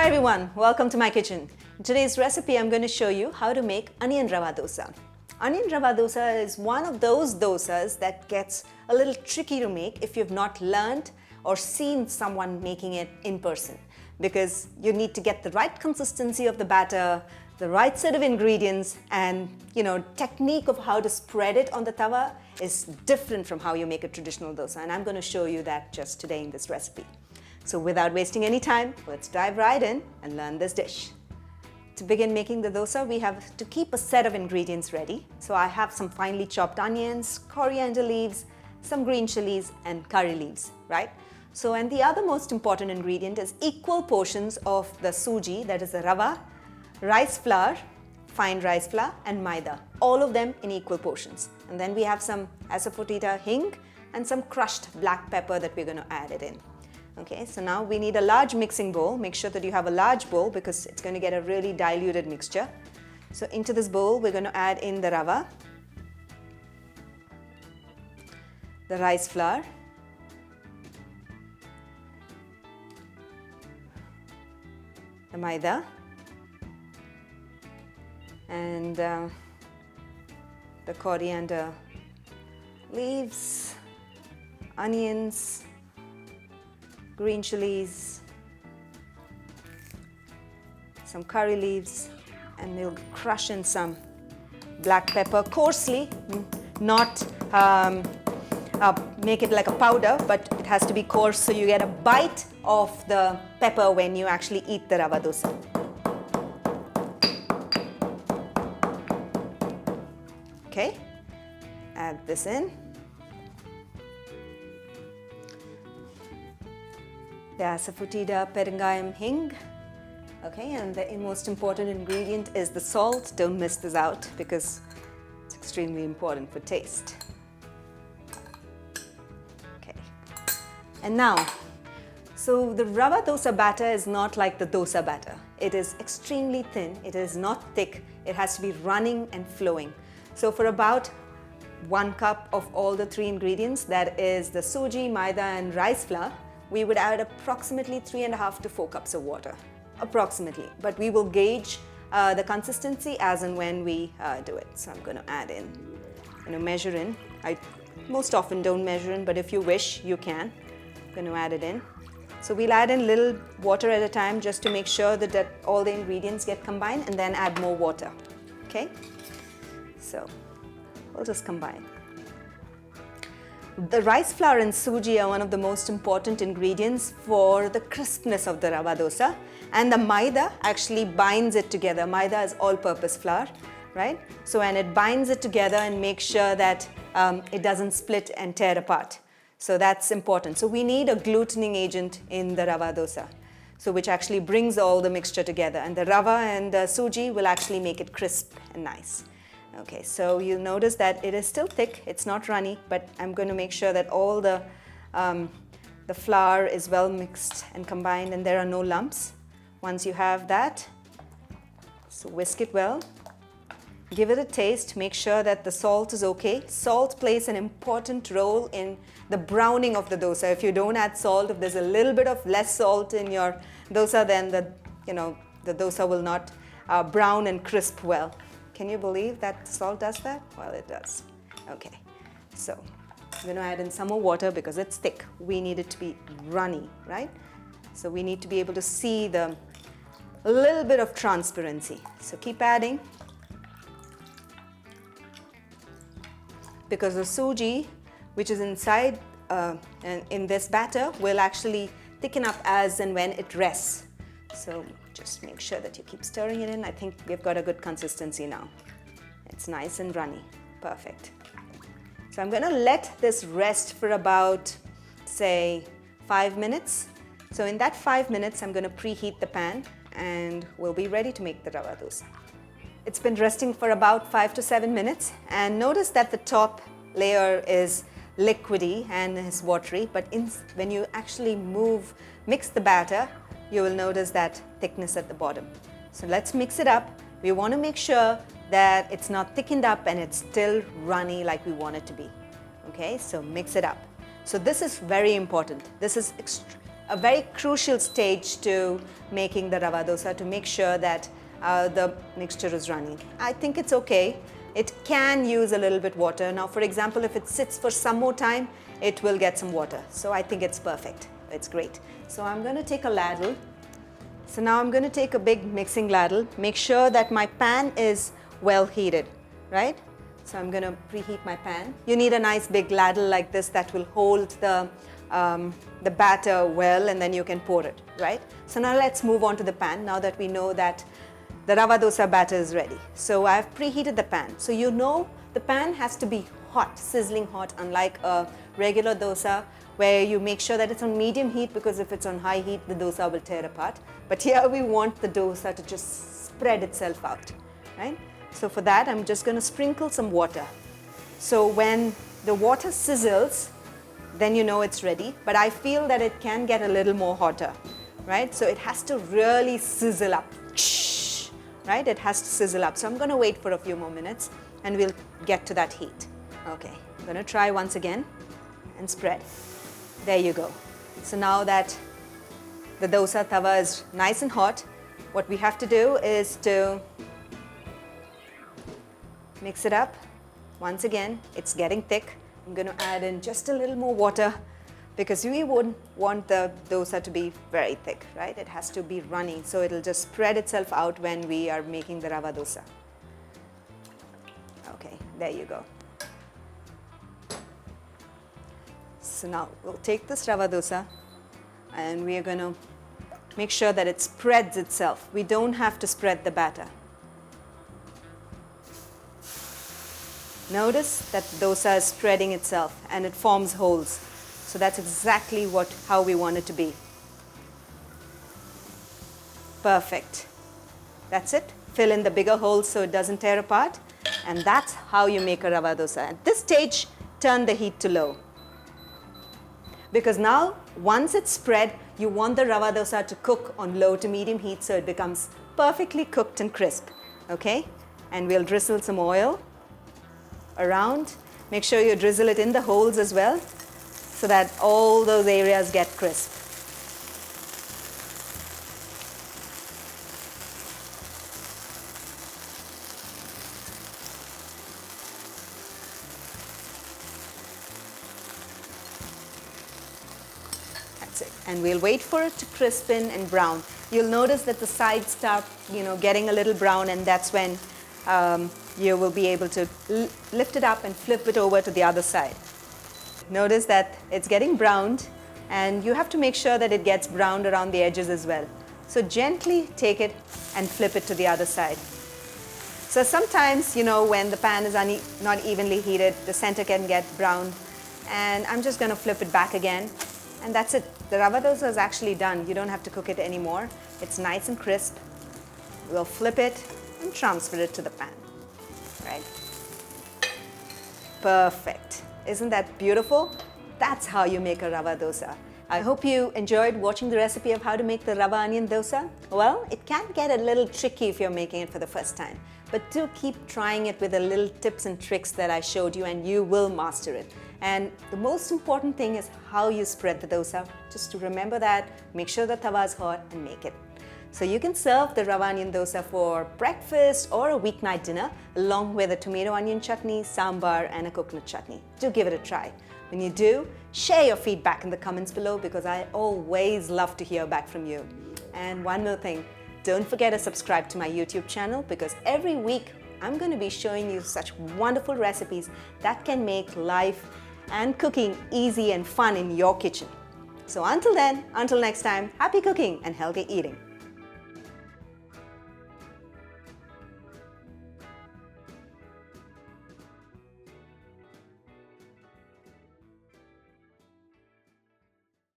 Hi everyone, welcome to my kitchen. In today's recipe, I'm going to show you how to make onion rava dosa. Onion rava dosa is one of those dosas that gets a little tricky to make if you've not learned or seen someone making it in person, because you need to get the right consistency of the batter, the right set of ingredients, and technique of how to spread it on the tawa is different from how you make a traditional dosa, and I'm going to show you that just today in this recipe. So without wasting any time, let's dive right in and learn this dish. To begin making the dosa, we have to keep a set of ingredients ready. So I have some finely chopped onions, coriander leaves, some green chilies, and curry leaves, right? So, and the other most important ingredient is equal portions of the suji, that is the rava, rice flour, fine rice flour, and maida, all of them in equal portions. And then we have some asafoetida hing and some crushed black pepper that we're going to add it in. Okay, so now we need a large mixing bowl. Make sure that you have a large bowl because it's going to get a really diluted mixture. So into this bowl, we're going to add in the rava, the rice flour, the maida, and the coriander leaves, onions, green chilies, some curry leaves, and we'll crush in some black pepper coarsely, not make it like a powder, but it has to be coarse so you get a bite of the pepper when you actually eat the rava dosa. Okay, add this in. The asafoetida perengayam hing. Okay, and the most important ingredient is the salt. Don't miss this out because it's extremely important for taste. Okay, and now, so the rava dosa batter is not like the dosa batter. It is extremely thin. It is not thick. It has to be running and flowing. So for about 1 cup of all the 3 ingredients, that is the suji, maida, and rice flour, we would add approximately 3.5 to 4 cups of water, approximately. But we will gauge the consistency as and when we do it. So I'm going to add in, measure in. I most often don't measure in, but if you wish, you can. I'm going to add it in. So we'll add in little water at a time just to make sure that all the ingredients get combined, and then add more water. Okay? So we'll just combine. The rice flour and suji are one of the most important ingredients for the crispness of the rava dosa, and the maida actually binds it together. Maida is all-purpose flour, right? So when it binds it together and makes sure that it doesn't split and tear apart. So that's important. So we need a glutening agent in the rava dosa, so which actually brings all the mixture together, and the rava and the suji will actually make it crisp and nice. Okay, so you'll notice that it is still thick, it's not runny, but I'm going to make sure that all the flour is well mixed and combined and there are no lumps. Once you have that, so whisk it well, give it a taste, make sure that the salt is okay. Salt plays an important role in the browning of the dosa. If you don't add salt, if there's a little bit of less salt in your dosa, then the dosa will not brown and crisp well. Can you believe that salt does that? Well, it does. Okay, so I'm going to add in some more water because it's thick. We need it to be runny, right? So we need to be able to see a little bit of transparency. So keep adding. Because the suji, which is inside in this batter, will actually thicken up as and when it rests. So just make sure that you keep stirring it in. I think we've got a good consistency now. It's nice and runny. Perfect. So I'm going to let this rest for about, say, 5 minutes. So in that 5 minutes, I'm going to preheat the pan and we'll be ready to make the rava dosa. It's been resting for about 5 to 7 minutes, and notice that the top layer is liquidy and is watery, but when you actually mix the batter, you will notice that thickness at the bottom. So let's mix it up. We want to make sure that it's not thickened up and it's still runny like we want it to be. Okay, so mix it up. So this is very important. This is a very crucial stage to making the rava dosa, to make sure that the mixture is runny. I think it's okay. It can use a little bit water. Now, for example, if it sits for some more time, it will get some water. So I think it's perfect. It's great. So I'm going to take a ladle. So now I'm going to take a big mixing ladle. Make sure that my pan is well heated, right? So I'm going to preheat my pan. You need a nice big ladle like this that will hold the batter well, and then you can pour it, right? So now let's move on to the pan now that we know that the rava dosa batter is ready. So I've preheated the pan. So you know the pan has to be hot, sizzling hot, unlike a regular dosa where you make sure that it's on medium heat, because if it's on high heat, the dosa will tear apart. But here we want the dosa to just spread itself out, right? So for that, I'm just going to sprinkle some water. So when the water sizzles, then you know it's ready. But I feel that it can get a little more hotter, right? So it has to really sizzle up, right? It has to sizzle up. So I'm going to wait for a few more minutes and we'll get to that heat. Okay, I'm going to try once again and spread. There you go. So now that the dosa tawa is nice and hot, what we have to do is to mix it up. Once again, it's getting thick. I'm going to add in just a little more water because we wouldn't want the dosa to be very thick, right? It has to be runny, so it'll just spread itself out when we are making the rava dosa. Okay, there you go. So now we'll take this rava dosa and we are going to make sure that it spreads itself. We don't have to spread the batter. Notice that the dosa is spreading itself and it forms holes. So that's exactly how we want it to be. Perfect. That's it. Fill in the bigger holes so it doesn't tear apart. And that's how you make a rava dosa. At this stage, turn the heat to low. Because now, once it's spread, you want the rava dosa to cook on low to medium heat so it becomes perfectly cooked and crisp. Okay? And we'll drizzle some oil around. Make sure you drizzle it in the holes as well so that all those areas get crisp. That's it. And we'll wait for it to crispen and brown. You'll notice that the sides start, getting a little brown, and that's when you will be able to lift it up and flip it over to the other side. Notice that it's getting browned, and you have to make sure that it gets browned around the edges as well. So gently take it and flip it to the other side. So sometimes, when the pan is not evenly heated, the center can get browned, and I'm just going to flip it back again, and that's it. The rava dosa is actually done. You don't have to cook it anymore. It's nice and crisp. We'll flip it and transfer it to the pan. Right? Perfect. Isn't that beautiful? That's how you make a rava dosa. I hope you enjoyed watching the recipe of how to make the rava onion dosa. Well, it can get a little tricky if you're making it for the first time, but do keep trying it with the little tips and tricks that I showed you, and you will master it. And the most important thing is how you spread the dosa. Just to remember that, make sure the tawa is hot and make it. So you can serve the rava onion dosa for breakfast or a weeknight dinner along with a tomato onion chutney, sambar and a coconut chutney. Do give it a try. When you do, share your feedback in the comments below because I always love to hear back from you. And one more thing, don't forget to subscribe to my YouTube channel because every week I'm going to be showing you such wonderful recipes that can make life and cooking easy and fun in your kitchen. So until then, until next time, happy cooking and healthy eating.